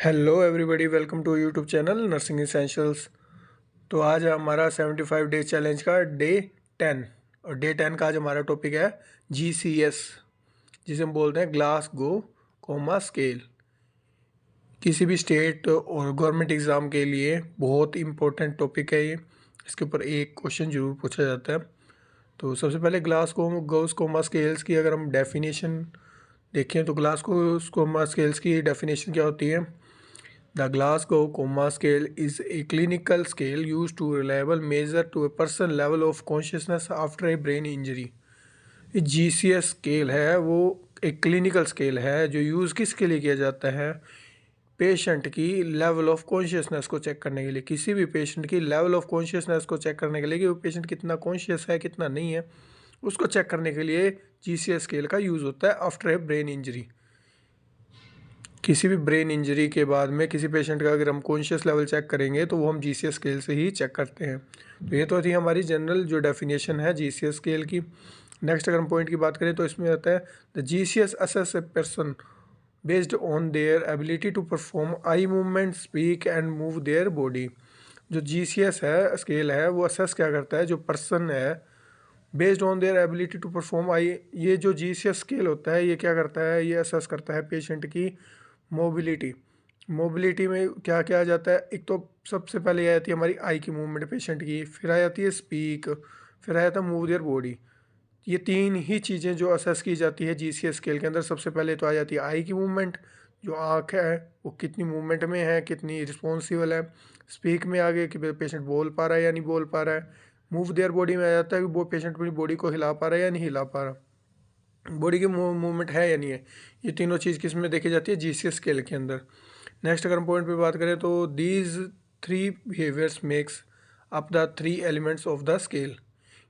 Hello everybody, welcome to YouTube channel nursing essentials. तो आज हमारा 75 डे चैलेंज का डे 10 और डे 10 का आज हमारा टॉपिक है GCS, जिसे हम बोलते हैं ग्लास गो कोमा स्केल। किसी भी स्टेट और गवर्नमेंट एग्ज़ाम के लिए बहुत इंपॉर्टेंट टॉपिक है ये। इसके ऊपर एक क्वेश्चन जरूर पूछा जाता है। तो सबसे पहले ग्लास गोस कोमा स्केल्स की अगर हम डेफिनेशन देखें तो ग्लास गोस कोमा स्केल्स की डेफिनेशन क्या होती है। The Glasgow Coma Scale is a clinical scale used to reliable measure to a person level of consciousness after a brain injury। ये GCS स्केल है, वो एक क्लिनिकल स्केल है जो यूज़ किसके लिए किया जाता है, पेशेंट की लेवल ऑफ कॉन्शियसनेस को चेक करने के लिए। किसी भी पेशेंट की लेवल ऑफ कॉन्शियसनेस को चेक करने के लिए कि वो पेशेंट कितना कॉन्शियस है कितना नहीं है, उसको चेक करने के लिए GCS स्केल का यूज़ होता है आफ्टर ए ब्रेन इंजरी। किसी भी ब्रेन इंजरी के बाद में किसी पेशेंट का अगर हम कॉन्शियस लेवल चेक करेंगे तो वो हम GCS स्केल से ही चेक करते हैं। तो ये तो थी हमारी जनरल जो डेफिनेशन है GCS स्केल की। नेक्स्ट अगर हम पॉइंट की बात करें तो इसमें आता है the GCS assess a person based on their ability to perform eye movement, speak and move their body. जो GCS है स्केल है वो असेस क्या करता है, जो पर्सन है based on their ability to perform eye. ये जो GCS स्केल होता है ये क्या करता है, ये असेस करता है पेशेंट की मोबिलिटी में क्या क्या आ जाता है। एक तो सबसे पहले आ जाती है हमारी आई की मूवमेंट पेशेंट की, फिर आ जाती है स्पीक, फिर आ जाता है मूव देयर बॉडी। ये तीन ही चीज़ें जो असेस की जाती है GCS स्केल के अंदर। सबसे पहले तो आ जाती है आई की मूवमेंट, जो आँख है वो कितनी मूवमेंट में है, कितनी रिस्पॉन्सिबल है। स्पीक में आगे कि पेशेंट बोल पा रहा है या नहीं बोल पा रहा है। मूव देयर बॉडी में आ जाता है कि वो पेशेंट अपनी बॉडी को हिला पा रहा है या नहीं हिला पा रहा, बॉडी की मूवमेंट है या नहीं है। ये तीनों चीज़ किस में देखी जाती है, GCS स्केल के अंदर। नेक्स्ट अगर हम पॉइंट पे बात करें तो these three behaviours makes up the three elements of the scale.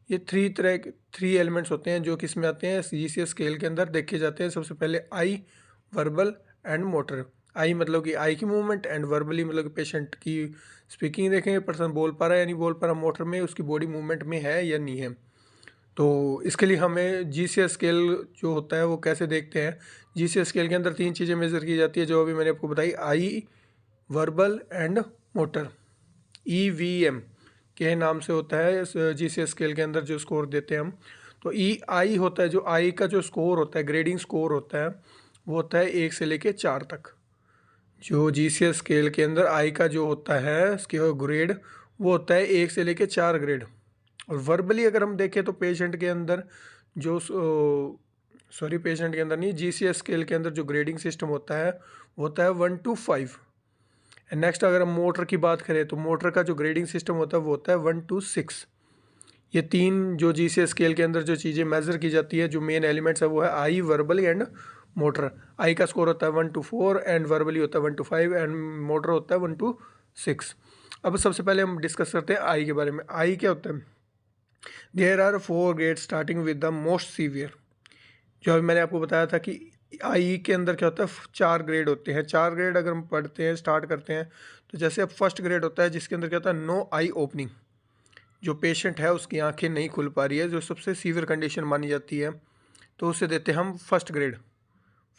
ये थ्री एलिमेंट्स होते हैं जो किस में आते हैं, GCS स्केल के अंदर देखे जाते हैं। सबसे पहले आई, वर्बल एंड मोटर। आई मतलब कि आई की मूवमेंट, एंड वर्बली मतलब कि पेशेंट की स्पीकिंग देखेंगे, पर्सन बोल पा रहा है या नहीं बोल पा रहा, मोटर में उसकी बॉडी मूवमेंट में है या नहीं है। तो इसके लिए हमें GCS स्केल जो होता है वो कैसे देखते हैं। GCS स्केल के अंदर तीन चीज़ें मेज़र की जाती है जो अभी मैंने आपको बताई, आई, वर्बल एंड मोटर। EVM के नाम से होता है इस GCS स्केल के अंदर जो स्कोर देते हैं हम। तो आई होता है, जो आई का जो स्कोर होता है, ग्रेडिंग स्कोर होता है, वो होता है 1 से लेके 4 तक। जो GCS स्केल के अंदर आई का जो होता है उसके ग्रेड वो होता है 1 से लेके 4 ग्रेड। और वर्बली अगर हम देखें तो पेशेंट के अंदर जो पेशेंट के अंदर नहीं, GCS स्केल के अंदर जो ग्रेडिंग सिस्टम होता है वो होता है 1 to 5। नेक्स्ट अगर हम मोटर की बात करें तो मोटर का जो ग्रेडिंग सिस्टम होता है वो होता है 1 to 6। ये तीन जो GCS स्केल के अंदर जो चीज़ें मेज़र की जाती है, जो मेन एलिमेंट्स है वो है आई, वर्बल एंड मोटर। आई का स्कोर होता है 1 to 4 एंड वर्बली होता है 1 to 5 एंड मोटर होता है 1 to 6। अब सबसे पहले हम डिस्कस करते हैं आई के बारे में। आई क्या होता है, there are 4 grade starting with the most severe. जो अभी मैंने आपको बताया था कि आई के अंदर क्या होता है, 4 ग्रेड होते हैं। 4 ग्रेड अगर हम पढ़ते हैं स्टार्ट करते हैं तो जैसे अब फर्स्ट ग्रेड होता है जिसके अंदर क्या होता है, नो आई ओपनिंग। जो पेशेंट है उसकी आंखें नहीं खुल पा रही है, जो सबसे सीवियर कंडीशन मानी जाती है, तो उसे देते हैं हम फर्स्ट ग्रेड।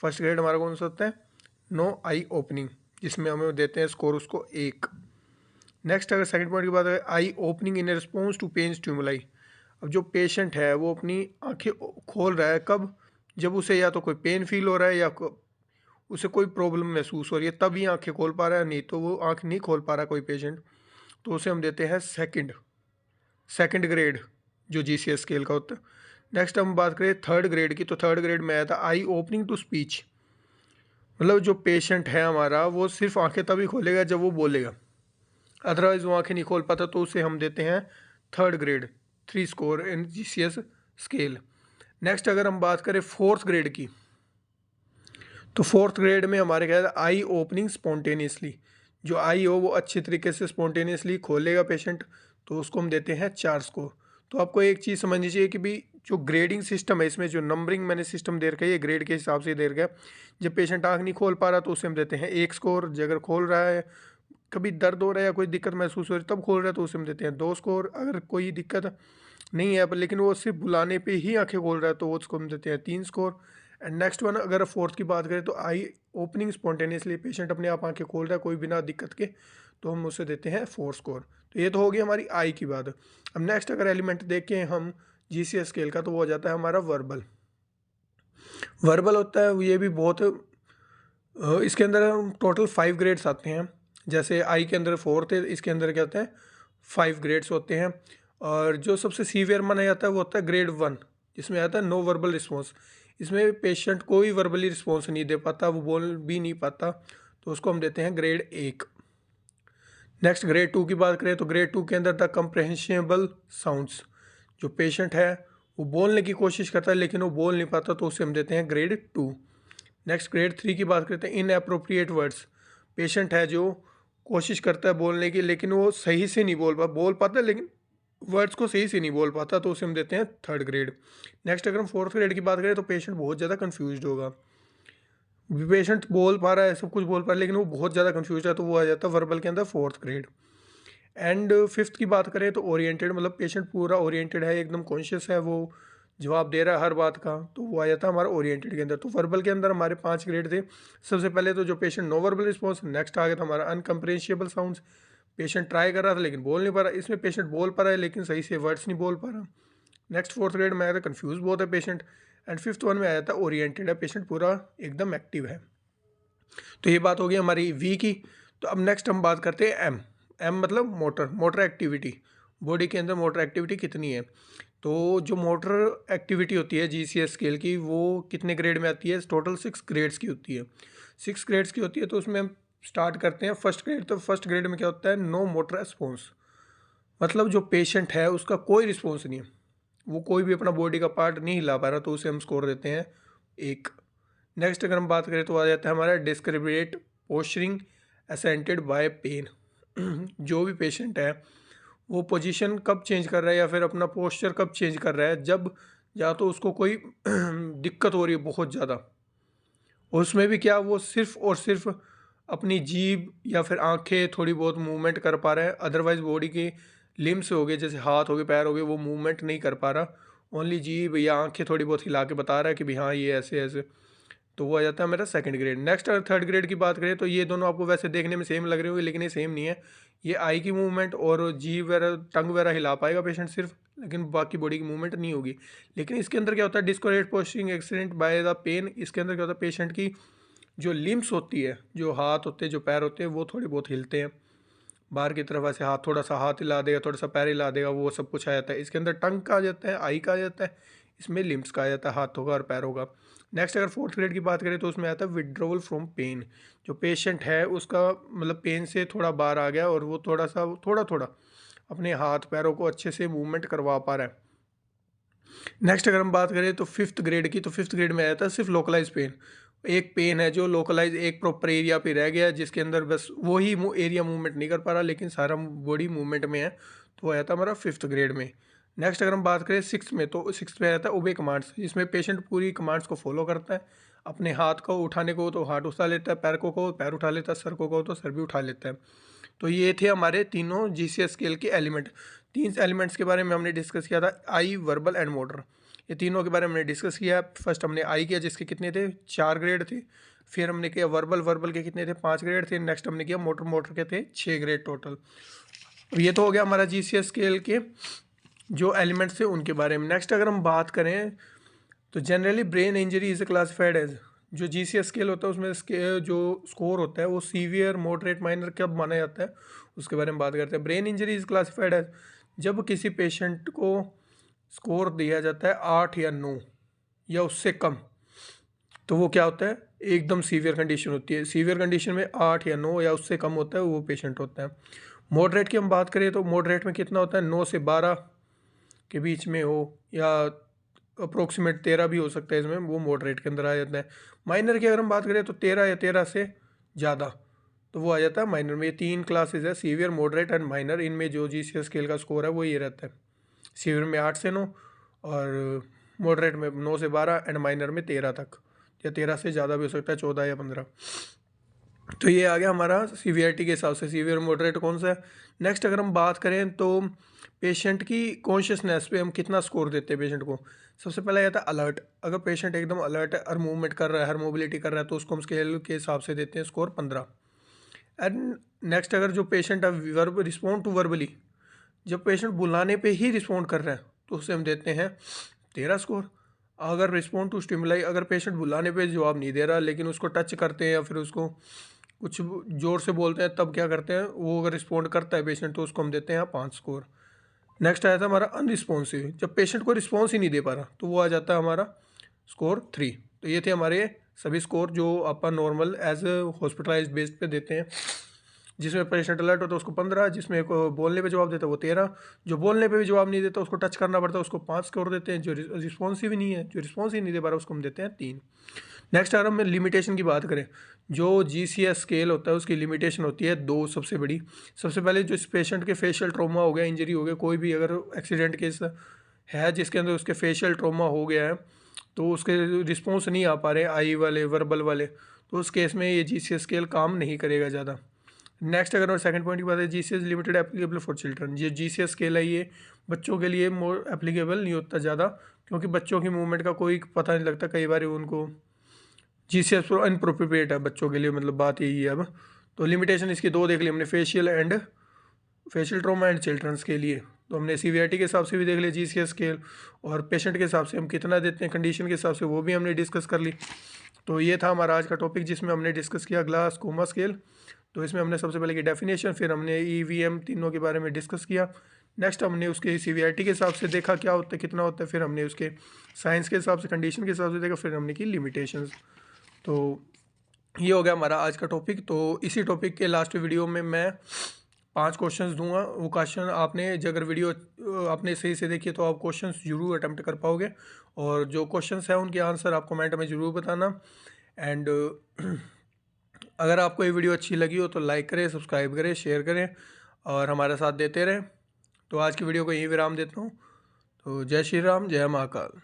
फर्स्ट ग्रेड हमारा कौन सा होता है, नो आई ओपनिंग, जिसमें हमें देते हैं स्कोर उसको 1। नेक्स्ट अगर सेकंड पॉइंट की बात है, eye opening in response to pain stimuli. अब जो पेशेंट है वो अपनी आंखें खोल रहा है कब, जब उसे या तो कोई पेन फील हो रहा है या उसे कोई प्रॉब्लम महसूस हो रही है, तभी आंखें खोल पा रहा है। नहीं तो वो आंख नहीं खोल पा रहा कोई पेशेंट, तो उसे हम देते हैं सेकंड ग्रेड जो GCS स्केल का होता है। नेक्स्ट हम बात करें थर्ड ग्रेड की, तो थर्ड ग्रेड में आया था आई ओपनिंग टू स्पीच। मतलब जो पेशेंट है हमारा वो सिर्फ आंखें तभी खोलेगा जब वो बोलेगा, अदरवाइज वो आंखें नहीं खोल पाता, तो उसे हम देते हैं third grade, 3 score in GCS scale. Next अगर हम बात करें फोर्थ ग्रेड की, तो फोर्थ ग्रेड में हमारे क्या है, आई ओपनिंग स्पॉन्टेनियसली। जो आई हो वो अच्छे तरीके से स्पॉन्टेनियसली खोलेगा पेशेंट, तो उसको हम देते हैं 4 स्कोर। तो आपको एक चीज़ समझनी चाहिए कि भी जो ग्रेडिंग सिस्टम है, इसमें जो नंबरिंग मैंने सिस्टम दे रखा है ये ग्रेड के हिसाब से दे रखा है। जब पेशेंट आँख नहीं खोल पा रहा तो उसे हम देते हैं 1 स्कोर। अगर खोल रहा है, कभी दर्द हो रहा है या कोई दिक्कत महसूस हो रही है तब खोल रहा है, तो उसे हम देते हैं 2 स्कोर। अगर कोई दिक्कत नहीं है पर लेकिन वो सिर्फ बुलाने पे ही आंखें खोल रहा है तो वो उसको हम देते हैं 3 स्कोर। एंड नेक्स्ट वन अगर फोर्थ की बात करें तो आई ओपनिंग स्पॉन्टेनियसली, पेशेंट अपने आप आंखें खोल रहा है कोई बिना दिक्कत के, तो हम उसे देते हैं 4 स्कोर। तो ये तो होगी हमारी आई की बात। अब नेक्स्ट अगर एलिमेंट देखें हम GCS स्केल का, तो वो हो जाता है हमारा वर्बल। वर्बल होता है ये भी बहुत इसके अंदर टोटल 5 ग्रेड्स आते हैं। जैसे आई के अंदर 4 थे, इसके अंदर क्या होता है 5 ग्रेड्स होते हैं। और जो सबसे सीवियर माना जाता है वो होता है ग्रेड 1, जिसमें आता है नो वर्बल रिस्पॉन्स। इसमें पेशेंट कोई वर्बली रिस्पॉन्स नहीं दे पाता, वो बोल भी नहीं पाता, तो उसको हम देते हैं ग्रेड 1। नेक्स्ट ग्रेड 2 की बात करें तो ग्रेड 2 के अंदर द कंप्रहेंशिबल साउंड्स, जो पेशेंट है वो बोलने की कोशिश करता है लेकिन वो बोल नहीं पाता, तो उसे हम देते हैं ग्रेड 2। नेक्स्ट ग्रेड 3 की बात करते हैं इनएप्रोप्रिएट वर्ड्स, पेशेंट है जो कोशिश करता है बोलने की लेकिन वो सही से नहीं बोल पाता लेकिन वर्ड्स को सही से नहीं बोल पाता, तो उसे हम देते हैं 3rd ग्रेड। नेक्स्ट अगर हम 4th ग्रेड की बात करें तो पेशेंट बहुत ज़्यादा कन्फ्यूज्ड होगा, पेशेंट बोल पा रहा है सब कुछ बोल पा रहा है लेकिन वो बहुत ज़्यादा कन्फ्यूज है, तो वो आ जाता है वर्बल के अंदर 4th ग्रेड। एंड 5th की बात करें तो ओरिएंटेड, मतलब पेशेंट पूरा ओरिएंटेड है, एकदम कॉन्शियस है, वो जवाब दे रहा है हर बात का, तो वो आ जाता है हमारा ओरिएंटेड के अंदर। तो वर्बल के अंदर हमारे 5 ग्रेड थे। सबसे पहले तो जो patient no verbal response, next आ गया था हमारा अनकम्प्रेंशिबल साउंड्स, पेशेंट ट्राई कर रहा था लेकिन बोल नहीं पा रहा, इसमें पेशेंट बोल पा रहा है लेकिन सही से वर्ड्स नहीं बोल पा रहा। नेक्स्ट 4th ग्रेड में आया था कन्फ्यूज बहुत है पेशेंट। एंड 5th वन में आया था ओरिएंटेड है, पेशेंट पूरा एकदम एक्टिव है। तो ये बात हो गई हमारी वी की। तो अब नेक्स्ट हम बात करते हैं एम। एम मतलब मोटर एक्टिविटी, बॉडी के अंदर मोटर एक्टिविटी कितनी है। तो जो मोटर एक्टिविटी होती है GCS स्केल की, वो कितने ग्रेड में आती है, टोटल 6 ग्रेड्स की होती है। 6 ग्रेड्स की होती है, तो उसमें हम स्टार्ट करते हैं फर्स्ट ग्रेड। तो फर्स्ट ग्रेड में क्या होता है, नो मोटर रिस्पॉन्स, मतलब जो पेशेंट है उसका कोई रिस्पॉन्स नहीं है, वो कोई भी अपना बॉडी का पार्ट नहीं हिला पा रहा, तो उसे हम स्कोर देते हैं 1। नेक्स्ट अगर हम बात करें तो आ जाता है हमारा discriminate posturing assented by pain. जो भी पेशेंट है वो पोजीशन कब चेंज कर रहा है या फिर अपना पोस्चर कब चेंज कर रहा है, जब या तो उसको कोई दिक्कत हो रही है बहुत ज़्यादा, उसमें भी क्या वो सिर्फ और सिर्फ अपनी जीभ या फिर आंखें थोड़ी बहुत मूवमेंट कर पा रहा है, अदरवाइज बॉडी के लिम्स हो गए जैसे हाथ हो गए पैर हो गए वो मूवमेंट नहीं कर पा रहा, ओनली जीभ या आंखें थोड़ी बहुत हिला के बता रहा है कि भाई हाँ ये ऐसे ऐसे, तो वो आ जाता है मेरा 2nd ग्रेड। नेक्स्ट अगर 3rd ग्रेड की बात करें तो ये दोनों आपको वैसे देखने में सेम लग रहे होंगे लेकिन ये सेम नहीं है। ये आई की मूवमेंट और जीभ वगैरह टंग वगैरह हिला पाएगा पेशेंट सिर्फ, लेकिन बाकी बॉडी की मूवमेंट नहीं होगी। लेकिन इसके अंदर क्या होता है, decorticate posting accident by the pain, इसके अंदर क्या होता है पेशेंट की जो लिम्स होती है, जो हाथ होते हैं जो पैर होते हैं वो थोड़े बहुत हिलते हैं बाहर की तरफ, ऐसे हाथ थोड़ा सा हाथ हिला देगा थोड़ा सा पैर हिला देगा, वो सब कुछ आ जाता है। इसके अंदर टंग का आ जाता है, आई का आ जाता है, इसमें लिम्स का आ जाता है, हाथ होगा और पैर होगा। नेक्स्ट अगर 4th ग्रेड की बात करें तो उसमें आता है विड्रॉवल फ्रॉम पेन, जो पेशेंट है उसका मतलब पेन से थोड़ा बाहर आ गया और वो थोड़ा थोड़ा अपने हाथ पैरों को अच्छे से मूवमेंट करवा पा रहा है। नेक्स्ट अगर हम बात करें तो 5th ग्रेड की, तो 5th ग्रेड में आया था सिर्फ लोकलाइज पेन, एक पेन है जो लोकलाइज एक प्रॉपर एरिया पे रह गया जिसके अंदर बस वही एरिया मूवमेंट नहीं कर पा रहा लेकिन सारा बॉडी मूवमेंट में है, तो आया था हमारा 5th ग्रेड में। नेक्स्ट अगर हम बात करें 6th में, तो 6th में आया था ओबे कमांड्स, जिसमें पेशेंट पूरी कमांड्स को फॉलो करता है, अपने हाथ को उठाने को तो हाथ उठा लेता है, पैर को पैर उठा लेता है, सर को कहो तो सर भी उठा लेता है। तो ये थे हमारे तीनों GCS स्केल के एलिमेंट। 3 एलिमेंट्स के बारे में हमने डिस्कस किया था, आई वर्बल एंड मोटर, ये तीनों के बारे में हमने डिस्कस किया। फर्स्ट हमने आई किया जिसके कितने थे 4 ग्रेड थे, फिर हमने किया वर्बल के कितने थे 5 ग्रेड थे, नेक्स्ट हमने किया मोटर के थे 6 ग्रेड टोटल। ये तो हो गया हमारा GCS स्केल के जो एलिमेंट्स थे उनके बारे में। नेक्स्ट अगर हम बात करें तो generally brain injury is classified as, जो GCS स्केल होता है उसमें जो स्कोर होता है वो सीवियर मॉडरेट माइनर कब माना जाता है उसके बारे में बात करते हैं। Brain injury is classified as, जब किसी पेशेंट को स्कोर दिया जाता है 8 या 9 या उससे कम, तो वो क्या होता है एकदम सीवियर कंडीशन होती है। सीवियर कंडीशन में 8 या 9 या उससे कम होता है वो पेशेंट होता है। मॉडरेट की हम बात करें तो मॉडरेट में कितना होता है 9 से 12 के बीच में हो या अप्रोक्सीमेट 13 भी हो सकता है, इसमें वो मॉडरेट के अंदर आ जाता है। माइनर की अगर हम बात करें तो 13 या 13 से ज़्यादा, तो वो आ जाता है माइनर में। ये 3 क्लासेज है, सीवियर मॉडरेट एंड माइनर, इनमें जो GCS स्केल का स्कोर है वो ये रहता है, सीवियर में 8 से 9 और मॉडरेट में 9 से 12 एंड माइनर में 13 तक, या 13 से ज़्यादा भी हो सकता है 14 या 15। तो ये आ गया हमारा सीवियरिटी के हिसाब से, सीवियर मॉडरेट कौन सा है। नेक्स्ट अगर हम बात करें तो पेशेंट की कॉन्शियसनेस पे हम कितना स्कोर देते हैं पेशेंट को। सबसे पहले आता है अलर्ट। अगर पेशेंट एकदम अलर्ट है, हर मूवमेंट कर रहा है, हर मोबिलिटी कर रहा है, तो उसको हम स्केल के हिसाब से देते हैं स्कोर 15। एंड नेक्स्ट अगर जो पेशेंट है वर्ब रिस्पॉन्ड टू वर्बली, जब पेशेंट बुलाने पे ही रिस्पॉन्ड कर रहा है तो उसे हम देते हैं 13 स्कोर। अगर रिस्पॉन्ड टू स्टिमुलाई, अगर पेशेंट बुलाने पे जवाब नहीं दे रहा लेकिन उसको टच करते हैं या फिर उसको कुछ ज़ोर से बोलते हैं, तब क्या करते हैं, वो अगर रिस्पॉन्ड करता है पेशेंट तो उसको हम देते हैं 5 स्कोर। नेक्स्ट आया था हमारा अनरिस्पॉन्सिव, जब पेशेंट को रिस्पॉन्स ही नहीं दे पा रहा तो वो आ जाता है हमारा स्कोर 3। तो ये थे हमारे सभी स्कोर जो अपन नॉर्मल एज हॉस्पिटलाइज बेस्ड पे देते हैं। जिसमें पेशेंट अलर्ट होता है उसको 15, जिसमें को बोलने पे जवाब देता है वो 13, जो बोलने पे भी जवाब नहीं देता उसको टच करना पड़ता है उसको 5 स्कोर देते हैं, जो रिस्पॉन्सिव नहीं है, जो रिस्पॉन्स ही नहीं दे पा रहा उसको हम देते हैं 3। नेक्स्ट अगर हम लिमिटेशन की बात करें, जो GCS स्केल होता है उसकी लिमिटेशन होती है 2 सबसे बड़ी। सबसे पहले जो इस पेशेंट के फेशियल ट्रॉमा हो गया, इंजरी हो गया, कोई भी अगर एक्सीडेंट केस है जिसके अंदर उसके फेशियल ट्रॉमा हो गया है तो उसके रिस्पॉन्स नहीं आ पा रहे आई वाले वर्बल वाले, तो उस केस में ये GCS स्केल काम नहीं करेगा ज़्यादा। नेक्स्ट अगर और सेकंड पॉइंट की बात है, GCS limited applicable for children. ये GCS स्केल है ये बच्चों के लिए मोर एप्लीकेबल नहीं होता ज़्यादा, क्योंकि बच्चों की मूवमेंट का कोई पता नहीं लगता, कई बार उनको GCS प्रो अनप्रोप्रिएट है बच्चों के लिए, मतलब बात यही है अब। तो लिमिटेशन इसकी 2 देख ली हमने, फेशियल ट्रॉमा एंड चिल्ड्रंस के लिए। तो हमने सीवियरिटी के हिसाब से भी देख लिया GCS स्केल, और पेशेंट के हिसाब से हम कितना देते हैं कंडीशन के हिसाब से वो भी हमने डिस्कस कर ली। तो ये था हमारा आज का टॉपिक जिसमें हमने डिस्कस किया ग्लास कोमा स्केल। तो इसमें हमने सबसे पहले की डेफिनेशन, फिर हमने EVM तीनों के बारे में डिस्कस किया। नेक्स्ट हमने उसके सीवियरिटी के हिसाब से देखा क्या होता है कितना होता है, फिर हमने उसके साइंस के हिसाब से कंडीशन के हिसाब से देखा, फिर हमने की लिमिटेशंस। तो ये हो गया हमारा आज का टॉपिक। तो इसी टॉपिक के लास्ट वीडियो में मैं 5 क्वेश्चंस दूंगा। वो क्वेश्चन आपने अगर वीडियो आपने सही से देखी तो आप क्वेश्चंस जरूर अटेम्प्ट कर पाओगे, और जो क्वेश्चंस हैं उनके आंसर आप कमेंट में ज़रूर बताना। एंड अगर आपको ये वीडियो अच्छी लगी हो तो लाइक करें, सब्सक्राइब करें, शेयर करें और हमारा साथ देते रहें। तो आज की वीडियो को यहीं विराम देता हूँ। तो जय श्री राम, जय महाकाल।